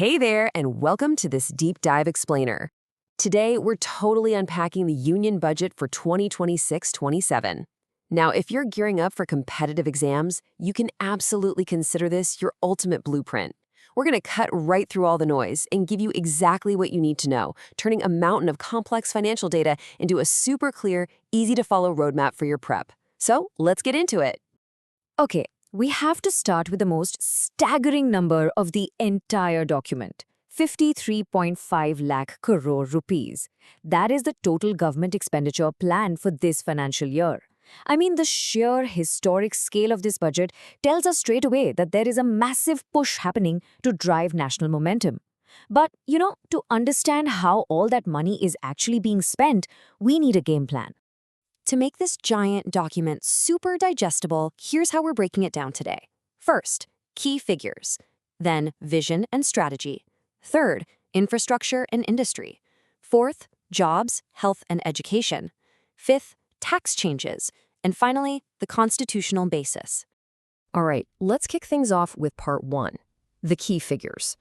Hey there, and welcome to this Deep Dive Explainer. Today, we're totally unpacking the union budget for 2026-27. Now, if you're gearing up for competitive exams, you can absolutely consider this your ultimate blueprint. We're going to cut right through all the noise and give you exactly what you need to know, turning a mountain of complex financial data into a super clear, easy-to-follow roadmap for your prep. So, let's get into it. Okay, we have to start with the most staggering number of the entire document. 53.5 lakh crore rupees. That is the total government expenditure plan for this financial year. I mean, the sheer historic scale of this budget tells us straight away that there is a massive push happening to drive national momentum. But, to understand how all that money is actually being spent, we need a game plan. To make this giant document super digestible, here's how we're breaking it down today. First, key figures. Then, vision and strategy. Third, infrastructure and industry. Fourth, jobs, health, and education. Fifth, tax changes. And finally, the constitutional basis. All right, let's kick things off with part one, the key figures.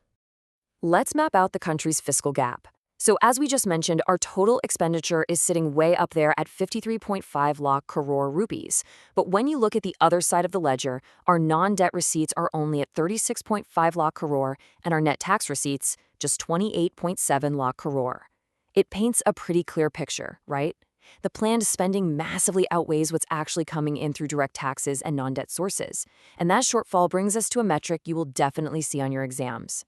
Let's map out the country's fiscal gap. So as we just mentioned, our total expenditure is sitting way up there at 53.5 lakh crore rupees. But when you look at the other side of the ledger, our non-debt receipts are only at 36.5 lakh crore and our net tax receipts just 28.7 lakh crore. It paints a pretty clear picture, right? The planned spending massively outweighs what's actually coming in through direct taxes and non-debt sources. And that shortfall brings us to a metric you will definitely see on your exams.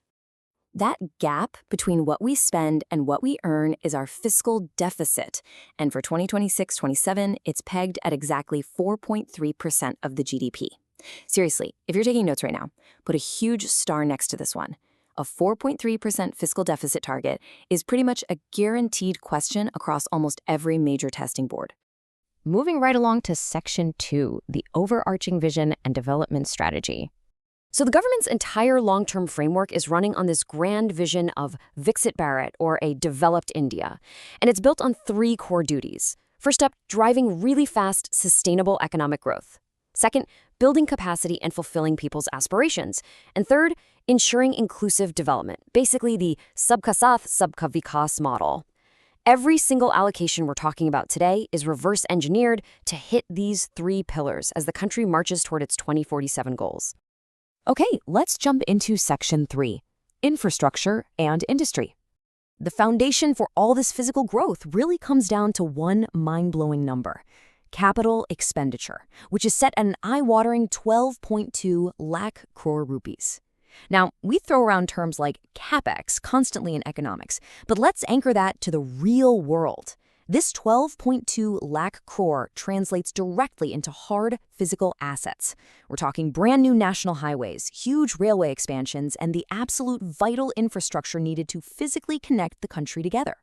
That gap between what we spend and what we earn is our fiscal deficit. And for 2026-27, it's pegged at exactly 4.3% of the GDP. Seriously, if you're taking notes right now, put a huge star next to this one. A 4.3% fiscal deficit target is pretty much a guaranteed question across almost every major testing board. Moving right along to Section 2, the overarching vision and development strategy. So the government's entire long-term framework is running on this grand vision of Viksit Bharat, or a developed India. And it's built on three core duties. First up, driving really fast, sustainable economic growth. Second, building capacity and fulfilling people's aspirations. And third, ensuring inclusive development, basically the Sabka Saath, Sabka Vikas model. Every single allocation we're talking about today is reverse engineered to hit these three pillars as the country marches toward its 2047 goals. Okay, let's jump into Section 3, infrastructure and industry. The foundation for all this physical growth really comes down to one mind-blowing number: capital expenditure, which is set at an eye-watering 12.2 lakh crore rupees. Now, we throw around terms like capex constantly in economics, but let's anchor that to the real world. This 12.2 lakh crore translates directly into hard physical assets. We're talking brand new national highways, huge railway expansions, and the absolute vital infrastructure needed to physically connect the country together.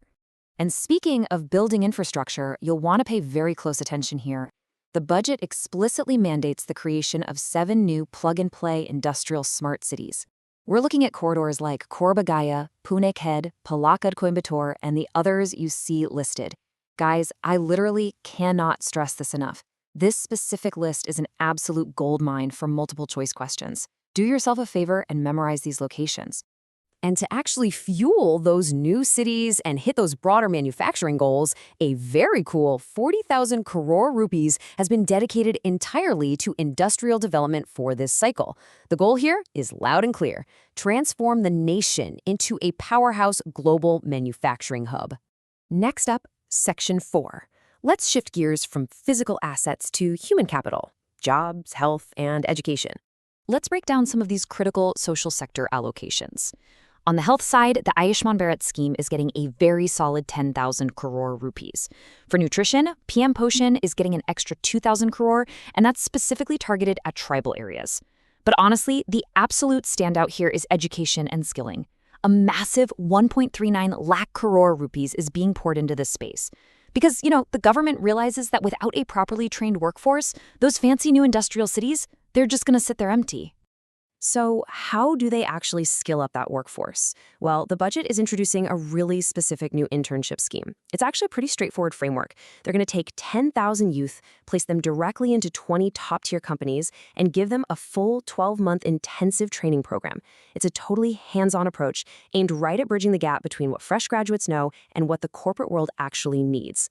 And speaking of building infrastructure, you'll want to pay very close attention here. The budget explicitly mandates the creation of 7 new plug-and-play industrial smart cities. We're looking at corridors like Korba Gaya, Pune Khed, Palakkad Coimbatore, and the others you see listed. Guys, I literally cannot stress this enough. This specific list is an absolute goldmine for multiple choice questions. Do yourself a favor and memorize these locations. And to actually fuel those new cities and hit those broader manufacturing goals, a very cool 40,000 crore rupees has been dedicated entirely to industrial development for this cycle. The goal here is loud and clear: transform the nation into a powerhouse global manufacturing hub. Next up, Section 4. Let's shift gears from physical assets to human capital, jobs, health, and education. Let's break down some of these critical social sector allocations. On the health side, the Ayushman Bharat scheme is getting a very solid 10,000 crore rupees. For nutrition, PM Poshan is getting an extra 2,000 crore, and that's specifically targeted at tribal areas. But honestly, the absolute standout here is education and skilling. A massive 1.39 lakh crore rupees is being poured into this space. Because, the government realizes that without a properly trained workforce, those fancy new industrial cities, they're just going to sit there empty. So, how do they actually skill up that workforce? Well, the budget is introducing a really specific new internship scheme. It's actually a pretty straightforward framework. They're going to take 10,000 youth, place them directly into 20 top-tier companies, and give them a full 12-month intensive training program. It's a totally hands-on approach aimed right at bridging the gap between what fresh graduates know and what the corporate world actually needs.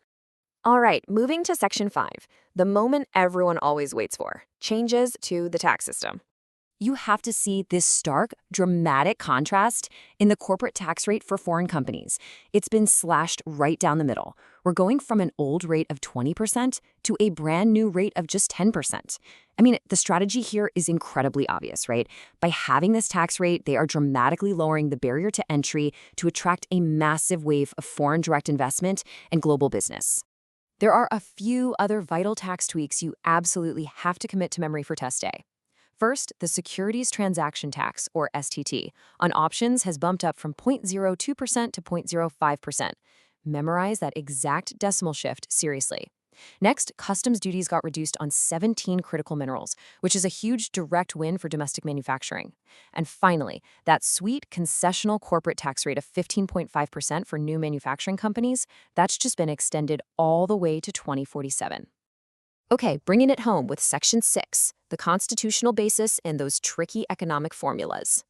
All right, moving to Section 5, the moment everyone always waits for, changes to the tax system. You have to see this stark, dramatic contrast in the corporate tax rate for foreign companies. It's been slashed right down the middle. We're going from an old rate of 20% to a brand new rate of just 10%. I mean, the strategy here is incredibly obvious, right? By having this tax rate, they are dramatically lowering the barrier to entry to attract a massive wave of foreign direct investment and global business. There are a few other vital tax tweaks you absolutely have to commit to memory for test day. First, the Securities Transaction Tax, or STT, on options has bumped up from 0.02% to 0.05%. Memorize that exact decimal shift seriously. Next, customs duties got reduced on 17 critical minerals, which is a huge direct win for domestic manufacturing. And finally, that sweet concessional corporate tax rate of 15.5% for new manufacturing companies, that's just been extended all the way to 2047. Okay, bringing it home with Section 6, the constitutional basis and those tricky economic formulas.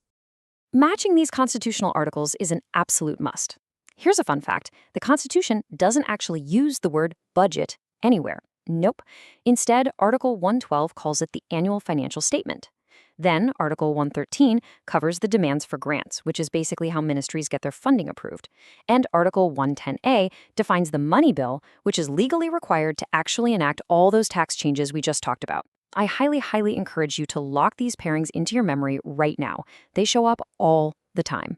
Matching these constitutional articles is an absolute must. Here's a fun fact. The Constitution doesn't actually use the word budget anywhere. Nope. Instead, Article 112 calls it the annual financial statement. Then, Article 113 covers the demands for grants, which is basically how ministries get their funding approved. And Article 110A defines the money bill, which is legally required to actually enact all those tax changes we just talked about. I highly encourage you to lock these pairings into your memory right now. They show up all the time.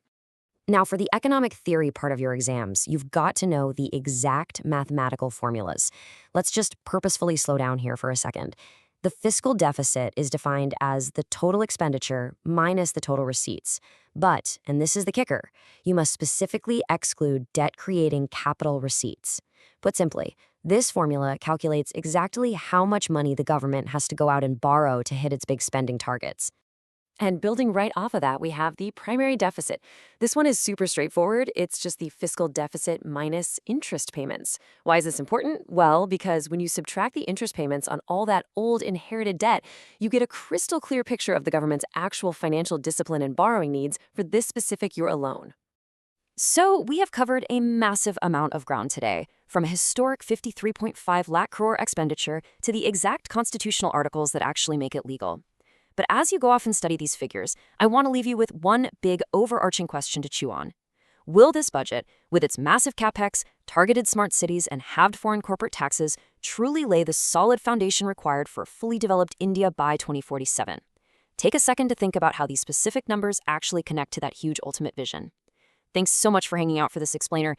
Now, for the economic theory part of your exams, you've got to know the exact mathematical formulas. Let's just purposefully slow down here for a second. The fiscal deficit is defined as the total expenditure minus the total receipts. But, and this is the kicker, you must specifically exclude debt-creating capital receipts. Put simply, this formula calculates exactly how much money the government has to go out and borrow to hit its big spending targets. And building right off of that, we have the primary deficit. This one is super straightforward. It's just the fiscal deficit minus interest payments. Why is this important? Well, because when you subtract the interest payments on all that old inherited debt, you get a crystal clear picture of the government's actual financial discipline and borrowing needs for this specific year alone. So we have covered a massive amount of ground today, from a historic 53.5 lakh crore expenditure to the exact constitutional articles that actually make it legal. But as you go off and study these figures, I want to leave you with one big overarching question to chew on. Will this budget, with its massive capex, targeted smart cities, and halved foreign corporate taxes, truly lay the solid foundation required for a fully developed India by 2047? Take a second to think about how these specific numbers actually connect to that huge ultimate vision. Thanks so much for hanging out for this explainer.